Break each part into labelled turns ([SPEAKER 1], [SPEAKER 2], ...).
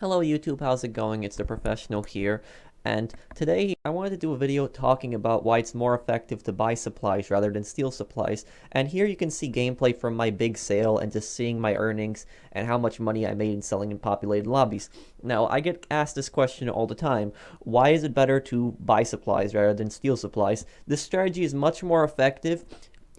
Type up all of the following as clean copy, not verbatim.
[SPEAKER 1] Hello YouTube, how's it going? It's the professional here, and today I wanted to do a video talking about why it's more effective to buy supplies rather than steal supplies. And here you can see gameplay from my big sale and just seeing my earnings and how much money I made in selling in populated lobbies. Now, I get asked this question all the time. Why is it better to buy supplies rather than steal supplies? This strategy is much more effective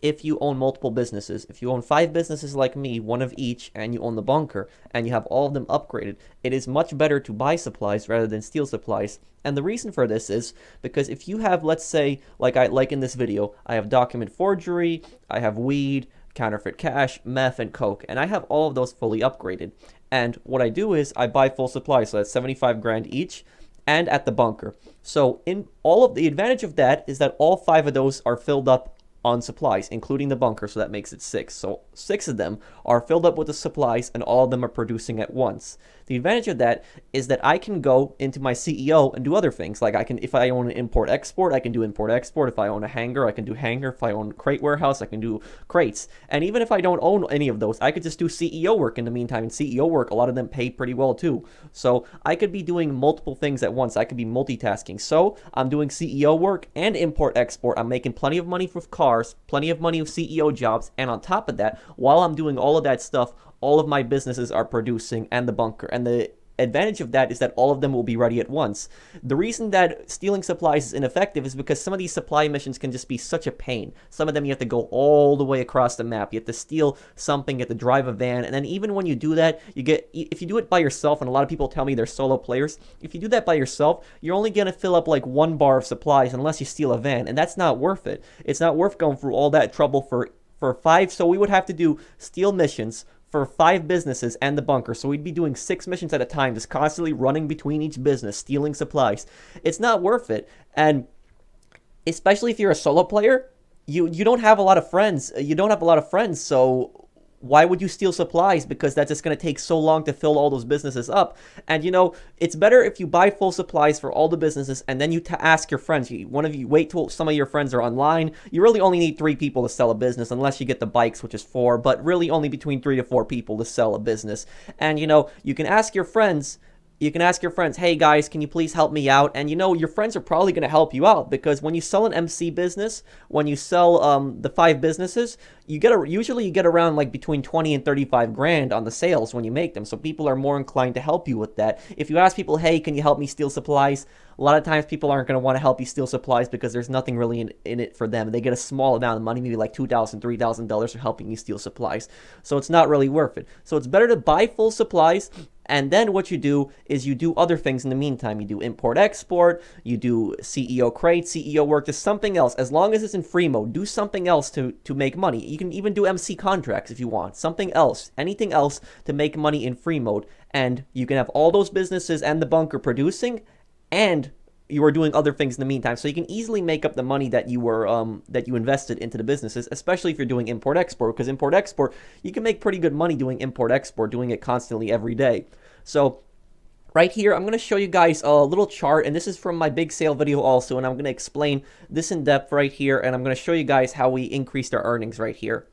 [SPEAKER 1] if you own multiple businesses. If you own 5 businesses like me, one of each, and you own the bunker, and you have all of them upgraded, it is much better to buy supplies rather than steal supplies. And the reason for this is because if you have, let's say, like in this video, I have document forgery, I have weed, counterfeit cash, meth, and coke, and I have all of those fully upgraded. And what I do is I buy full supplies, so that's 75 grand each, and at the bunker. So in all of the advantage of that is that all 5 of those are filled up on supplies, including the bunker, so that makes it 6. So 6 of them are filled up with the supplies, and all of them are producing at once. The advantage of that is that I can go into my CEO and do other things. Like if I own an import-export, I can do import-export. If I own a hangar, I can do hangar. If I own crate warehouse, I can do crates. And even if I don't own any of those, I could just do CEO work in the meantime. And CEO work, a lot of them pay pretty well too. So I could be doing multiple things at once. I could be multitasking. So I'm doing CEO work and import-export. I'm making plenty of money with cars, plenty of money with CEO jobs, and on top of that, while I'm doing all of that stuff, all of my businesses are producing and the bunker. And the advantage of that is that all of them will be ready at once. The reason that stealing supplies is ineffective is because some of these supply missions can just be such a pain. Some of them you have to go all the way across the map. You have to steal something, you have to drive a van, and then even when you do that, if you do it by yourself, and a lot of people tell me they're solo players, if you do that by yourself, you're only going to fill up like 1 bar of supplies unless you steal a van, and that's not worth it. It's not worth going through all that trouble for 5, so we would have to do steal missions for 5 businesses and the bunker. So we'd be doing 6 missions at a time, just constantly running between each business, stealing supplies. It's not worth it. And especially if you're a solo player, you don't have a lot of friends. You don't have a lot of friends, so why would you steal supplies? Because that's just going to take so long to fill all those businesses up. And it's better if you buy full supplies for all the businesses and then you ask your friends. One of you wait till some of your friends are online. You really only need 3 people to sell a business, unless you get the bikes, which is 4, but really only between 3 to 4 people to sell a business. And you can ask your friends. Hey guys, can you please help me out? And your friends are probably going to help you out, because when you sell an MC business, when you sell the 5 businesses, usually you get around like between 20 and 35 grand on the sales when you make them. So people are more inclined to help you with that. If you ask people, hey, can you help me steal supplies? A lot of times people aren't going to want to help you steal supplies because there's nothing really in it for them. They get a small amount of money, maybe like $2,000, $3,000 for helping you steal supplies. So it's not really worth it. So it's better to buy full supplies. And then what you do is you do other things in the meantime. You do import-export, you do CEO crate, CEO work, just something else. As long as it's in free mode, do something else to make money. You can even do MC contracts if you want. Something else, anything else to make money in free mode. And you can have all those businesses and the bunker producing, and you are doing other things in the meantime. So you can easily make up the money that you invested into the businesses, especially if you're doing import-export, because import-export, you can make pretty good money doing import-export, doing it constantly every day. So right here, I'm going to show you guys a little chart, and this is from my big sale video also, and I'm going to explain this in depth right here, and I'm going to show you guys how we increased our earnings right here.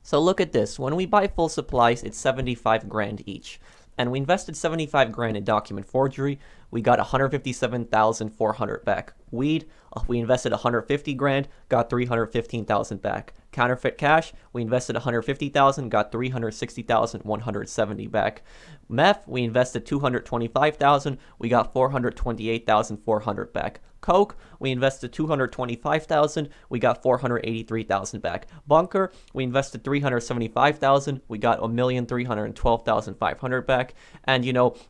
[SPEAKER 1] So look at this. When we buy full supplies, it's 75 grand each. And we invested 75 grand in document forgery. We got 157,400 back. Weed, we invested 150 grand, got 315,000 back. Counterfeit cash, we invested 150,000, got 360,170 back. Meth, we invested 225,000, we got 428,400 back. Coke, we invested 225,000, we got 483,000 back. Bunker, we invested 375,000, we got 1,312,500 back. And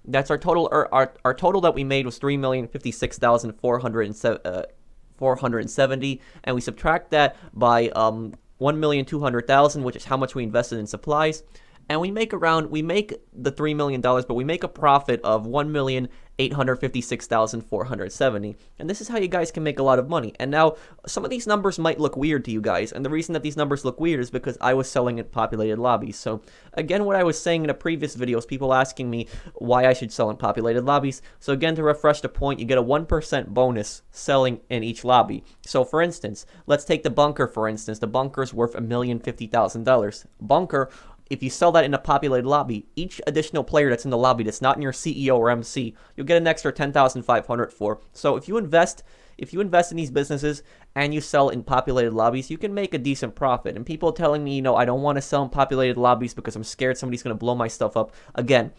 [SPEAKER 1] that's our total. Our total that we made was 3,056,470, and we subtract that by 1,200,000, which is how much we invested in supplies. And we make the $3 million, but we make a profit of 1,856,470. And this is how you guys can make a lot of money. And now, some of these numbers might look weird to you guys. And the reason that these numbers look weird is because I was selling in populated lobbies. So, again, what I was saying in a previous video is people asking me why I should sell in populated lobbies. So, again, to refresh the point, you get a 1% bonus selling in each lobby. So, for instance, let's take the bunker, for instance. The bunker's worth $1,050,000. Bunker if you sell that in a populated lobby, each additional player that's in the lobby that's not in your CEO or MC, you'll get an extra 10,500 for. So if you invest in these businesses and you sell in populated lobbies, you can make a decent profit. And people telling me, I don't want to sell in populated lobbies because I'm scared somebody's going to blow my stuff up. Again,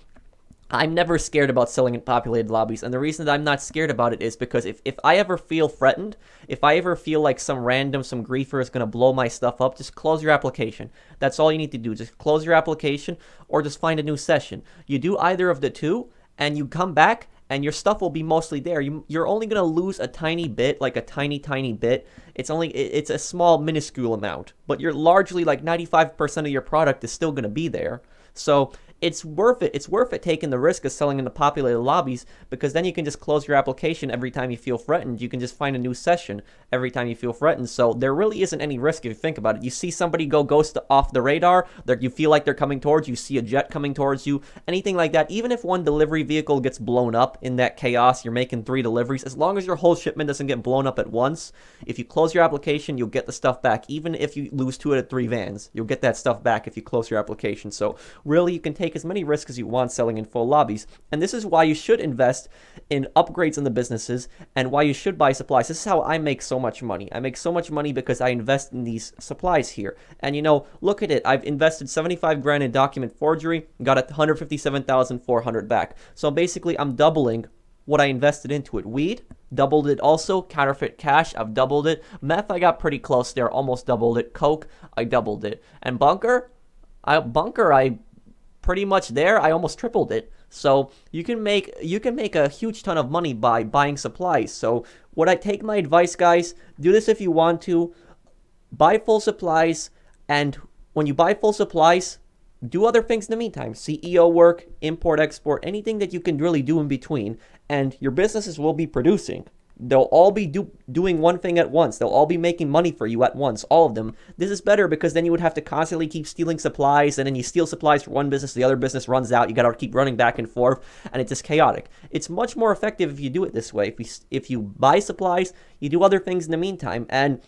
[SPEAKER 1] I'm never scared about selling in populated lobbies, and the reason that I'm not scared about it is because if I ever feel threatened, if I ever feel like some griefer is going to blow my stuff up, just close your application. That's all you need to do. Just close your application or just find a new session. You do either of the two, and you come back, and your stuff will be mostly there. You're only going to lose a tiny bit, like a tiny bit. It's a small, minuscule amount, but you're largely like 95% of your product is still going to be there. So it's worth it. It's worth it taking the risk of selling in the populated lobbies, because then you can just close your application every time you feel threatened. You can just find a new session every time you feel threatened. So there really isn't any risk if you think about it. You see somebody go ghost off the radar, you feel like they're coming towards you, see a jet coming towards you, anything like that. Even if one delivery vehicle gets blown up in that chaos, you're making 3 deliveries, as long as your whole shipment doesn't get blown up at once, if you close your application, you'll get the stuff back. Even if you lose 2 out of 3 vans, you'll get that stuff back if you close your application. So really, you can take as many risks as you want selling in full lobbies. And this is why you should invest in upgrades in the businesses and why you should buy supplies. This is how I make so much money. I make so much money because I invest in these supplies here. And look at it. I've invested 75 grand in document forgery, got 157,400 back. So basically, I'm doubling what I invested into it. Weed, doubled it also. Counterfeit cash, I've doubled it. Meth, I got pretty close there, almost doubled it. Coke, I doubled it. And bunker, I pretty much there, I almost tripled it. So you can make a huge ton of money by buying supplies. So what I take my advice, guys, do this if you want to. Buy full supplies, and when you buy full supplies, do other things in the meantime. CEO work, import, export, anything that you can really do in between, and your businesses will be producing. They'll all be doing one thing at once. They'll all be making money for you at once, all of them. This is better because then you would have to constantly keep stealing supplies, and then you steal supplies for one business, the other business runs out, you gotta keep running back and forth, and it's just chaotic. It's much more effective if you do it this way. If you buy supplies, you do other things in the meantime, and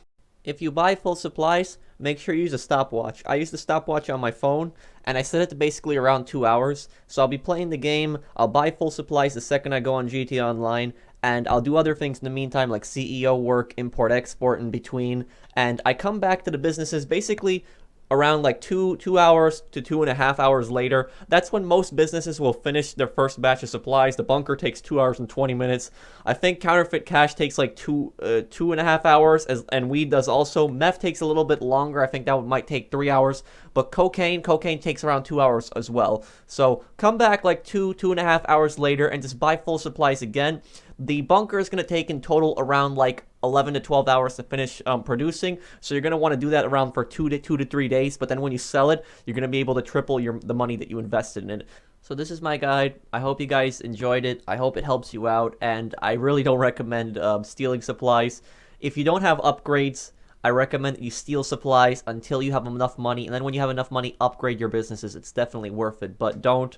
[SPEAKER 1] if you buy full supplies, make sure you use a stopwatch. I use the stopwatch on my phone, and I set it to basically around 2 hours. So I'll be playing the game, I'll buy full supplies the second I go on GTA Online, and I'll do other things in the meantime, like CEO work, import, export in between, and I come back to the businesses basically around like 2 hours to 2.5 hours later. That's when most businesses will finish their first batch of supplies. The bunker takes 2 hours and 20 minutes. I think counterfeit cash takes like 2.5 hours, and weed does also. Meth takes a little bit longer. I think that might take 3 hours. But cocaine takes around 2 hours as well. So come back like 2.5 hours later and just buy full supplies again. The bunker is going to take in total around like 11 to 12 hours to finish producing. So you're going to want to do that around for 2 to 3 days. But then when you sell it, you're going to be able to triple the money that you invested in it. So this is my guide. I hope you guys enjoyed it. I hope it helps you out. And I really don't recommend stealing supplies. If you don't have upgrades, I recommend that you steal supplies until you have enough money. And then when you have enough money, upgrade your businesses. It's definitely worth it. But don't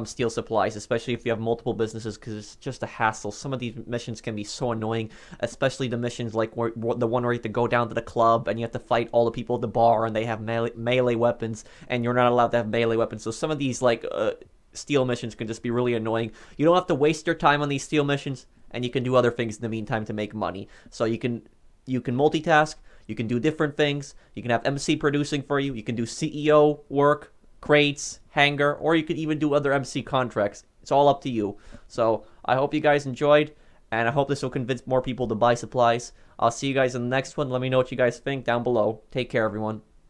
[SPEAKER 1] steal supplies, especially if you have multiple businesses, because it's just a hassle. Some of these missions can be so annoying, especially the missions like the one where you have to go down to the club and you have to fight all the people at the bar and they have melee weapons and you're not allowed to have melee weapons. So some of these like steal missions can just be really annoying. You don't have to waste your time on these steal missions, and you can do other things in the meantime to make money. So you can multitask, you can do different things, you can have MC producing for you, you can do CEO work, crates, hangar, or you could even do other MC contracts. It's all up to you. So I hope you guys enjoyed, and I hope this will convince more people to buy supplies. I'll see you guys in the next one. Let me know what you guys think down below. Take care, everyone.